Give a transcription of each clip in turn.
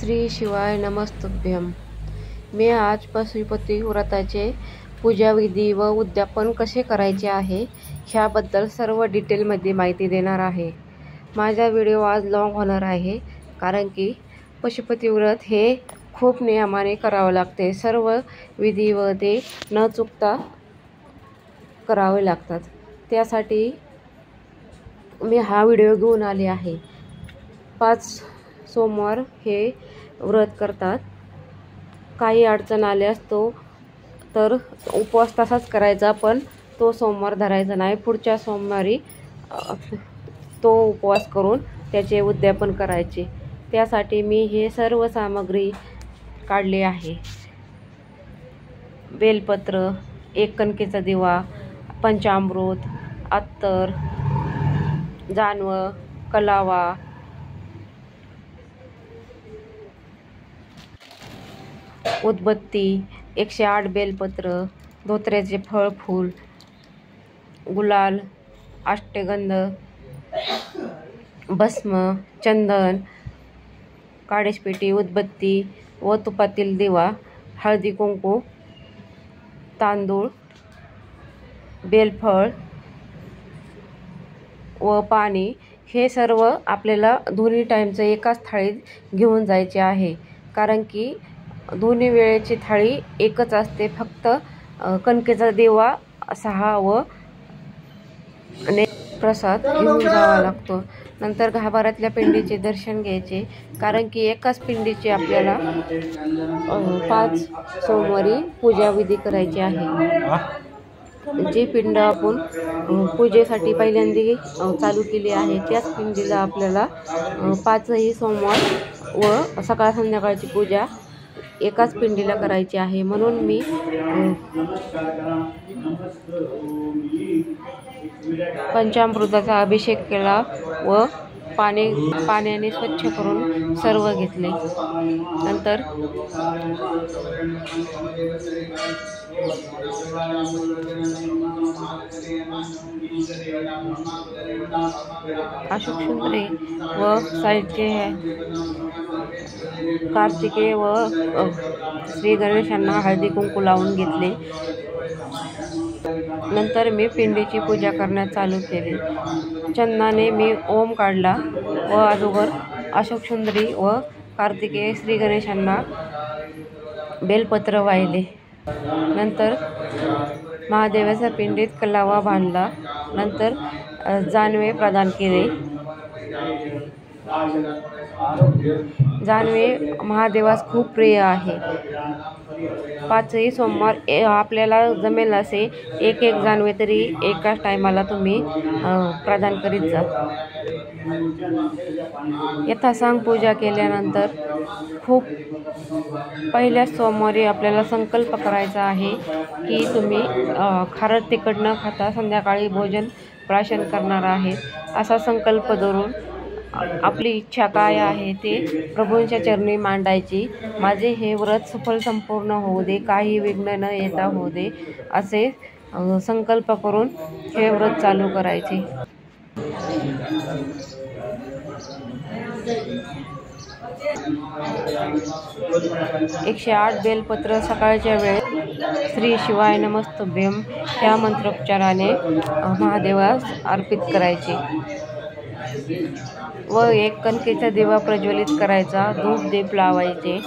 श्री शिवाय नमस्तुभ्यम। मी आज पशुपती व्रताचे पूजाविधी व उद्यापन कसे करायचे आहे ह्याबद्दल सर्व डिटेलमध्ये माहिती देणार आहे। माझा व्हिडिओ आज लॉंग होणार आहे कारण की पशुपती व्रत हे खूप नियमाने करावे लागते। सर्व विधी व ते न चुकता करावे लागतात। त्यासाठी मी हा व्हिडिओ घेऊन आले आहे। 5 सोमवार हे व्रत करतात। काही अडचण आल्यास तर उपवास तसाच करायचा, पण तो सोमवार धरायचा नाही। पुढच्या सोमवारी तो उपवास करून त्याचे उद्यापन करायचे। त्यासाठी मी हे सर्व सामग्री काढली आहे। बेलपत्र, 1 कणकेचा दिवा, पंचामृत, अत्तर, जानवं, कलावा, उदबत्ती, 108 बेलपत्र, धोत्र्याचे फळ फूल, गुलाल, अष्टगंध, भस्म, चंदन, काळेशपेटी, उदबत्ती व तुपातील दिवा, हळदी कुंकू, तांदूळ, बेलफळ व पाणी हे सर्व आपल्याला दोन्ही टाईमचं एकाच थाळीत घेऊन जायचे आहे। कारण की दोन्ही वेळेची थाळी एकच असते। फक्त कणकेचा दिवा 6 व प्रसाद घेऊन जावा लागतो। नंतर गाभाऱ्यातल्या पिंडीचे दर्शन घ्यायचे, कारण की एकाच पिंडीची आपल्याला 5 सोमवारी पूजाविधी करायची आहे। जी पिंड आपण पूजेसाठी पहिल्यांदा चालू केली आहे त्याच पिंडीला आपल्याला 5ही सोमवार व सकाळ संध्याकाळची पूजा एकाच पिंडीला करायची आहे। म्हणून मी पंचामृताचा अभिषेक केला व पाण्याने स्वच्छ करून सर्व घेतले। नंतर अशोक सुंदरे व साहित्य कार्तिकेय व श्री गणेशांना हळदी कुंकू लावून घेतले। नंतर मी पिंडीची पूजा करण्यास चालू केली। चंदनाने मी ओम काढला व अगोदर अशोक सुंदरी व कार्तिकेय श्री गणेशांना बेलपत्र वाहिले। नंतर महादेवाच्या पिंडीत कलावा बांधला। नंतर जानवे प्रदान केले। जानवे महादेवास खूप प्रिय आहे। 5ही सोमवार आपल्याला जमेल असे एक जानवे तरी एकाच टायमाला तुम्ही प्रदान करीत जा। यथासांग पूजा केल्यानंतर पहिल्या सोमवारी आपल्याला संकल्प करायचा आहे की तुम्ही खारट तिखट न खाता संध्याकाळी भोजन प्राशन करणार आहे। असा संकल्प धरून आपली इच्छा काय आहे ते प्रभूंच्या चरणी मांडायची। माझे हे व्रत सफल संपूर्ण होऊ दे, काही विघ्न न येता होऊ दे, असे संकल्प करून हे व्रत चालू करायचे। एकशे 8 बेलपत्र सकाळच्या वेळेत श्री शिवाय नमस्तुभ्यम ह्या मंत्रोच्चाराने महादेवास अर्पित करायचे व 1 कणकेचा दिवा प्रज्वलित करायचा, धूप दीप लावायचे।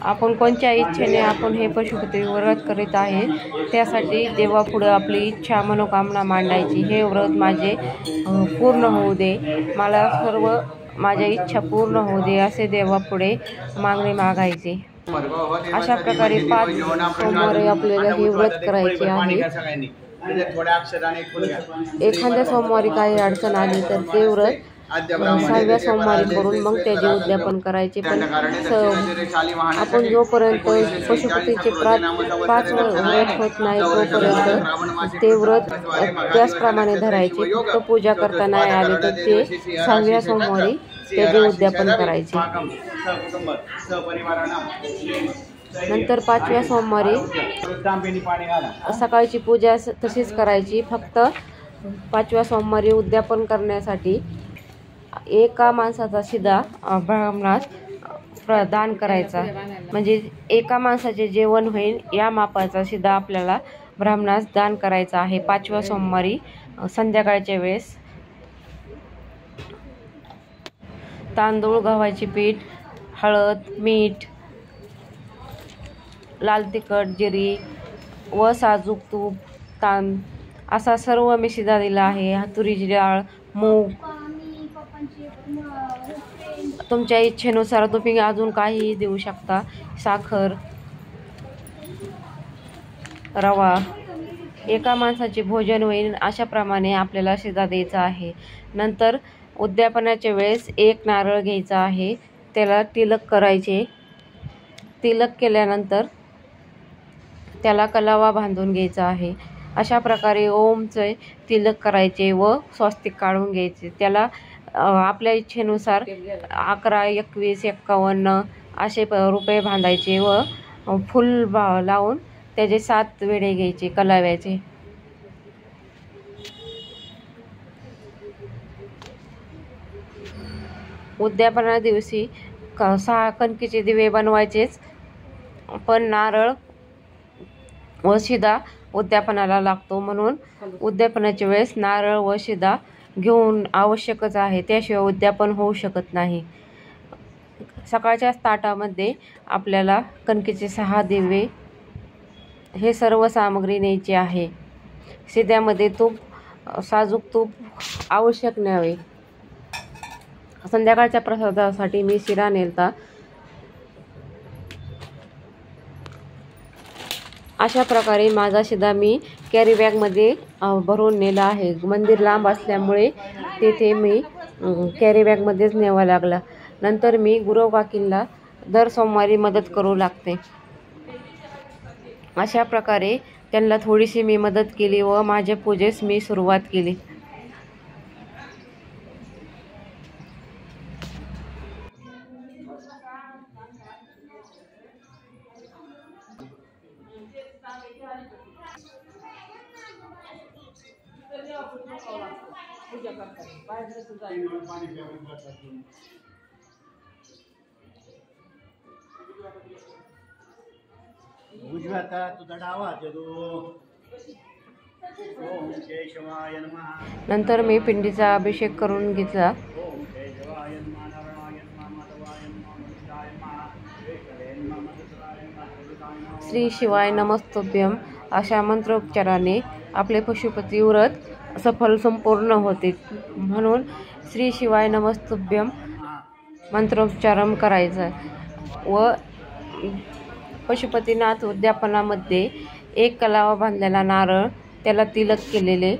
आपण कोणत्या इच्छेने आपण हे पशुपती व्रत करीत आहे त्यासाठी देवापुढे आपली इच्छा मनोकामना मांडायची। हे व्रत माझे पूर्ण होऊ दे, मला सर्व माझ्या इच्छा पूर्ण होऊ दे असे देवापुढे मागणी मागायची। अशा प्रकारे 5 सोमवारी आपल्याला हे व्रत करायचे आहे। एखाद्या सोमवारी काही अडचण आली तर ते व्रत 6व्या सोमवारी करून मग त्याचे उद्यापन करायचे। पण आपण जोपर्यंत पशुपतीचे 5 व्रत होत नाही तोपर्यंत ते व्रत त्याचप्रमाणे धरायचे। फक्त पूजा करता नाही आले तर ते 6व्या सोमवारी त्याचे उद्यापन करायचे। नंतर 5व्या सोमवारी सकाळची पूजा तशीच करायची। फक्त 5व्या सोमवारी उद्यापन करण्यासाठी एका माणसाचा शिदा ब्राह्मणास प्रदान करायचा, म्हणजे एका माणसाचे जेवण होईल या मापाचा शिदा आपल्याला ब्राह्मणास दान करायचा आहे 5व्या सोमवारी संध्याकाळच्या वेळेस. तांदूळ, गव्हाचे पीठ, हळद, मीठ, लाल तिखट, जिरी व साजूक तूप, असा सर्व मी शिदा दिला आहे. तुरीची डाळ, मूग, तुमच्या इच्छेनुसार तुम्ही अजून काहीही देऊ शकता, साखर, रवा. एका माणसाचे भोजन होईल अशाप्रमाणे आपल्याला शिदा द्यायचा आहे. नंतर उद्यापनाच्या वेळेस एक नारळ घ्यायचा आहे, त्याला तिलक करायचे. तिलक केल्यानंतर त्याला कलावा बांधून घ्यायचा आहे. अशा प्रकारे ओमचे तिलक करायचे व स्वस्तिक काढून घ्यायचे. त्याला आपल्या इच्छेनुसार 11, 21, 51 असे रुपये बांधायचे व फुल लावून त्याचे 7 वेढे घ्यायचे कलाव्याचे. उद्यापना दिवशी 6 कणकीचे दिवे बनवायचेच, पण नारळ व शिदा उद्यापनाला लागतो, म्हणून उद्यापनाच्या वेळेस नारळ व शिदा घेऊन आवश्यकच आहे, त्याशिवाय उद्यापन होऊ शकत नाही. सकाळच्या ताटामध्ये आपल्याला कणकीचे 6 दिवे हे सर्व सामग्री न्यायची आहे. शिद्यामध्ये तूप, साजूक तूप आवश्यक न्यावे. संध्याकाळच्या प्रसादासाठी मी शिरा नेलता. अशा प्रकारे माझा शिदा मी कॅरी बॅगमध्ये भरून नेला आहे. मंदिर लांब असल्यामुळे तेथे मी कॅरी बॅगमध्येच न्यावा लागला. नंतर मी गुरव काकींना दर सोमवारी मदत करू लागते. अशा प्रकारे त्यांना थोडीशी मी मदत केली व माझ्या पूजेस मी सुरुवात केली. उजव्या हातात तुझा डावा हात येतो. ओम केशवाय नमः. नंतर मी पिंडीचा अभिषेक करून घेतला. ओम केशवाय नमः, नारायणाय नमः, माधवाय नमः, मनुष्याय नमः, वेंकटेशाय नमः, मधुसूदनाय नमः. श्री शिवाय नमस्तुभ्यम अशा मंत्रोच्चाराने आपले पशुपती व्रत सफल संपूर्ण होते, म्हणून श्री शिवाय नमस्तुभ्यम मंत्रोच्चारण करायचा. व पशुपतीनाथ उद्यापनामध्ये एक कलावा बांधलेला नारळ, त्याला तिलक केलेले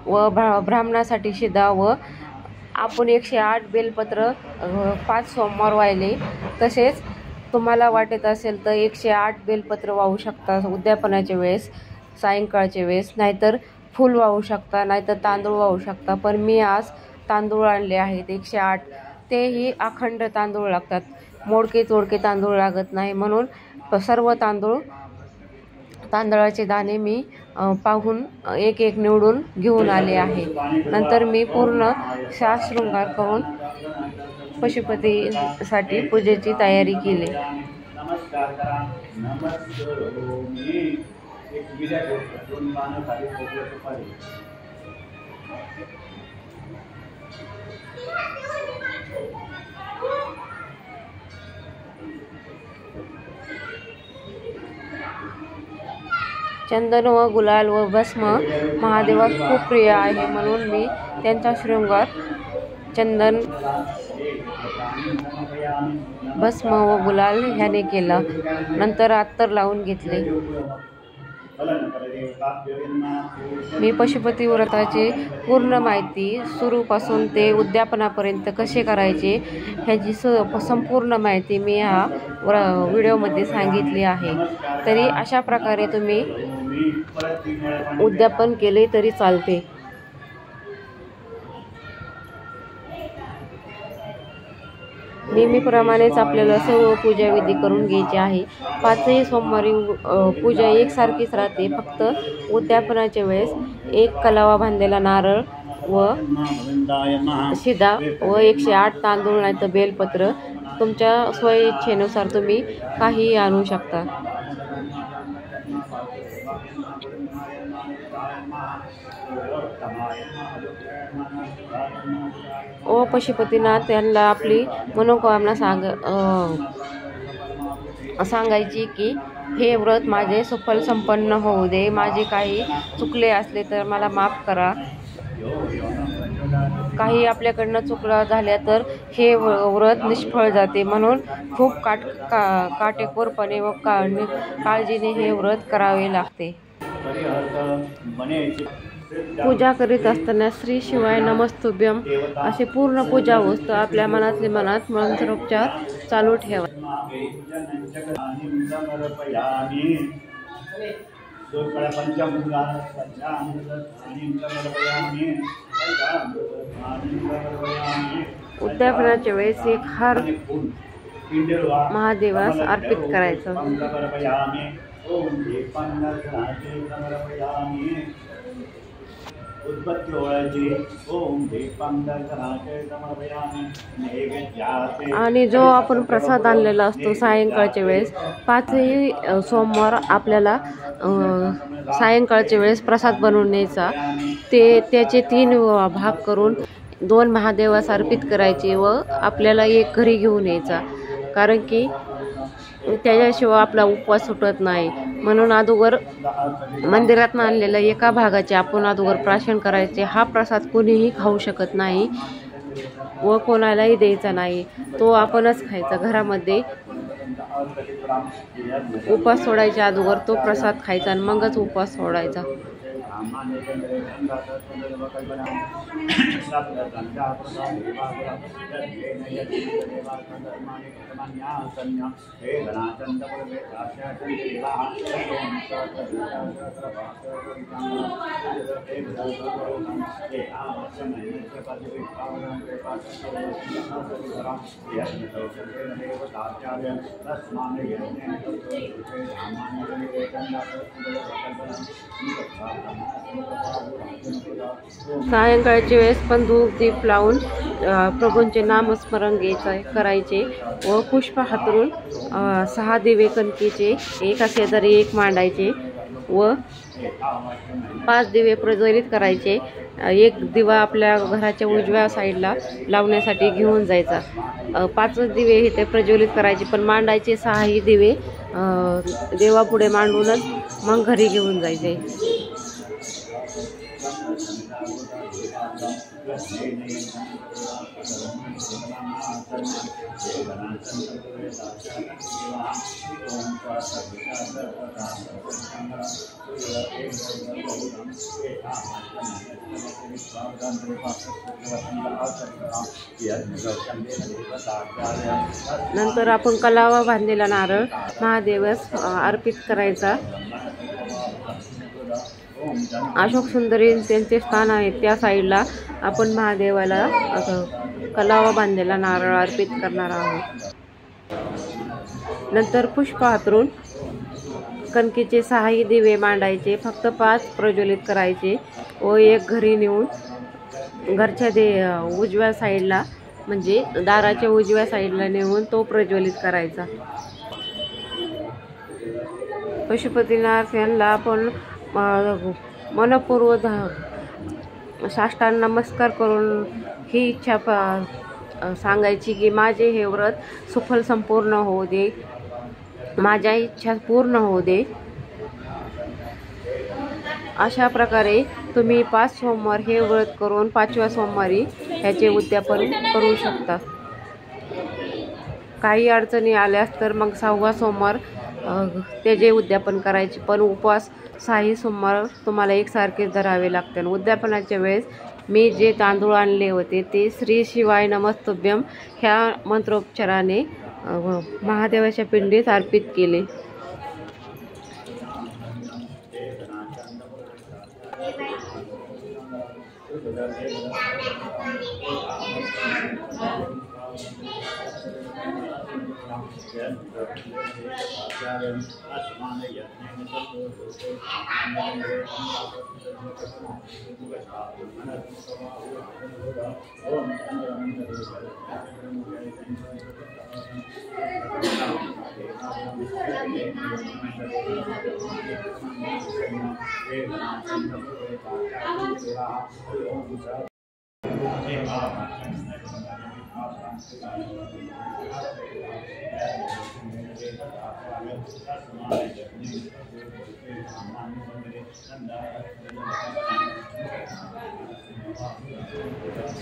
व ब्राह्मणासाठी शिदा व आपण 108 बेलपत्र 5 सोमवार वाहिले. तसेच तुम्हाला वाटत असेल तर 108 बेलपत्र वाहू शकता उद्यापनाच्या वेळेस, सायंकाळच्या वेळेस, नाहीतर फूल वाहू शकता, नाहीतर तांदूळ वाहू शकता. पण मी आज तांदूळ आणले आहेत 108. तेही अखंड तांदूळ लागतात, मोडके तोडके तांदूळ लागत नाही, म्हणून सर्व तांदळाचे दाणे मी पाहून एक एक निवडून घेऊन आले आहे. नंतर मी पूर्ण शास्त्रशृंगार करून पशुपतीसाठी पूजेची तयारी केली. नमस्कार करा. नमस्कारोमी. एक विद्या दोन पानं खाली खोकलं सुपारी. चंदन व गुलाल व भस्म महादेवास खूप प्रिय आहे, म्हणून मी त्यांचा शृंगार चंदन, भस्म व गुलाल ह्याने केला. नंतर अत्तर लावून घेतले. मी पशुपती व्रताची पूर्ण माहिती सुरूपासून ते उद्यापनापर्यंत कसे करायचे ह्याची संपूर्ण माहिती मी ह्या व्हिडिओमध्ये सांगितली आहे. तरी अशा प्रकारे तुम्ही उद्यापन केले तरी चालते. नेहमीप्रमाणेच आपल्याला सर्व पूजाविधी करून घ्यायची आहे. 5ही सोमवारी पूजा एकसारखीच राहते, फक्त उद्यापनाच्या वेळेस एक कलावा बांधलेला नारळ व शिदा व 108 तांदूळ नाही तर बेलपत्र तुमच्या स्वइच्छेनुसार तुम्ही काहीही आणू शकता. ओ पशुपतीनाथ यांना आपली मनोकामना सांगायची की हे व्रत माझे सफल संपन्न होऊ दे, माझे काही चुकले असले तर मला माफ करा. काही आपल्याकडनं चुकलं झाल्या तर हे व्रत निष्फळ जाते, म्हणून खूप काटेकोरपणे व काळजीने हे व्रत करावे लागते. पूजा करीत असताना श्री शिवाय नमस्तुभ्यम असे पूर्ण पूजा वस्तू आपल्या मनातले मनात मंत्रोच्चार चालू ठेवा. उद्यापनाच्या वेळेस एक हार महादेवास अर्पित करायचं. आणि जो आपण प्रसाद आणलेला असतो सायंकाळच्या वेळेस 5ही सोमवार आपल्याला सायंकाळच्या वेळेस प्रसाद बनवून न्यायचा. त्याचे 3 भाग करून 2 महादेवास अर्पित करायचे व आपल्याला एक घरी घेऊन यायचा, कारण की त्याच्याशिवाय आपला उपवास सुटत नाही. म्हणून अगोदर मंदिरात आणलेला एका भागाचे आपण अगोदर प्राशन करायचे. हा प्रसाद कोणीही खाऊ शकत नाही व कोणालाही द्यायचा नाही, तो आपणच खायचा घरामध्ये. उपवास सोडायच्या अगोदर तो प्रसाद खायचा आणि मगच उपवास सोडायचा. सायंकाळच्या वेळेस पण धूप दीप लावून प्रभूंचे नामस्मरण करायचे व पुष्प हातरून 6 दिवे कणकीचे एका शेजारी एक मांडायचे व 5 दिवे प्रज्वलित करायचे. एक दिवा आपल्या घराच्या उजव्या साईडला लावण्यासाठी घेऊन जायचा. 5 दिवे इथे प्रज्वलित करायचे, पण मांडायचे 6ही दिवे देवापुढे मांडूनच मग घरी घेऊन जायचे. नंतर आपण कलावा बांधलेला नारळ महादेवास अर्पित करायचा. अशोक सुंदरी त्यांचे स्थान आहे त्या साईडला आपण महादेवाला कलावा बांधलेला नारळ अर्पित करणार आहोत. नंतर पुष्प हातरून कणकीचे 6ही दिवे मांडायचे, फक्त 5 प्रज्वलित करायचे व एक घरी नेऊन घरच्या उजव्या साईडला म्हणजे दाराच्या उजव्या साईडला नेऊन तो प्रज्वलित करायचा. पशुपतीनाथ यांना आपण मनपूर्वक साष्टांग नमस्कार करून ही इच्छा सांगायची की माझे हे व्रत सफल संपूर्ण होऊ दे, माझ्या इच्छा पूर्ण होऊ दे. अशा प्रकारे तुम्ही 5 सोमवार हे व्रत करून 5व्या सोमवारी ह्याचे उद्यापन करू शकता. काही अडचणी आल्यास तर मग 6वा सोमवार त्याचे उद्यापन करायचे, पण उपवास 6ही सोमवार तुम्हाला एकसारखे धरावे लागतात. उद्यापनाच्या वेळेस मी जे तांदूळ आणले होते ते श्री शिवाय नमस्तुभ्यम ह्या मंत्रोच्चाराने महादेवाच्या पिंडीत अर्पित केले.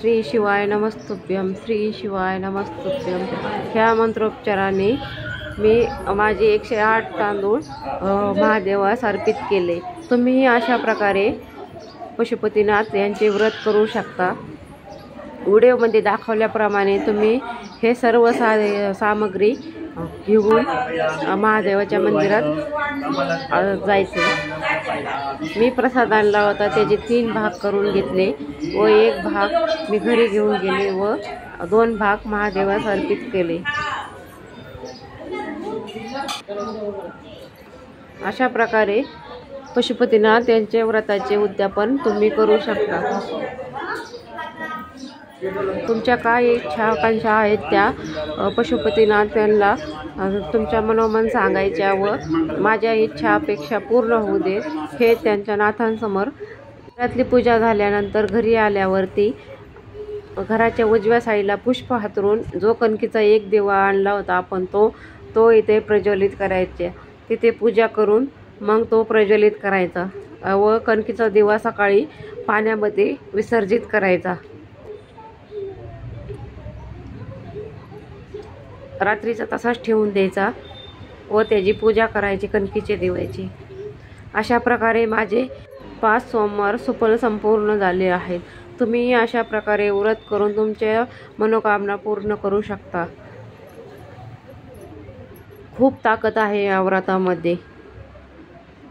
श्री शिवाय नमस्तुभ्यम, श्री शिवाय नमस्तुभ्यम. ह्या मंत्रोच्चाराने मी माझे 108 तांदूळ महादेवास अर्पित केले. तुम्ही अशा प्रकारे पशुपतीनाथ यांचे व्रत करू शकता. व्हिडिओमध्ये दाखवल्याप्रमाणे तुम्ही हे सर्व सामग्री घेऊन महादेवाच्या मंदिरात जायचे. मी प्रसाद आणला होता, त्याचे 3 भाग करून घेतले व 1 भाग मी घरी घेऊन गेले व 2 भाग महादेवास अर्पित केले. अशा प्रकारे पशुपतीनाथ यांच्या व्रताचे उद्यापन तुम्ही करू शकता. तुमच्या काय इच्छा आकांक्षा आहेत त्या पशुपतीनाथ यांना तुमच्या मनोमन सांगायच्या व माझ्या इच्छा अपेक्षा पूर्ण होऊ दे हे त्यांच्या नाथांसमोर. घरातली पूजा झाल्यानंतर घरी आल्यावरती घराच्या उजव्या साईडला पुष्प हातरून जो कणकीचा 1 दिवा आणला होता आपण तो इथे प्रज्वलित करायचे. तिथे पूजा करून मग तो प्रज्वलित करायचा व कणकीचा दिवा सकाळी पाण्यामध्ये विसर्जित करायचा. रात्रीचा तसाच ठेवून द्यायचा व त्याची पूजा करायची कणकीचे दिव्याची. अशा प्रकारे माझे 5 सोमवार सुफल संपूर्ण झाले आहेत. तुम्ही अशा प्रकारे व्रत करून तुमच्या मनोकामना पूर्ण करू शकता. खूप ताकद आहे या व्रतामध्ये.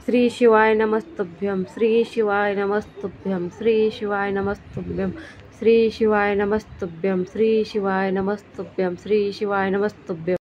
श्री शिवाय नमस्तुभ्यम, श्री शिवाय नमस्तुभ्यम, श्री शिवाय नमस्तुभ्यम, श्री शिवाय नमस्तुभ्यम, श्री शिवाय नमस्तुभ्यम, श्री शिवाय नमस्तुभ्यम.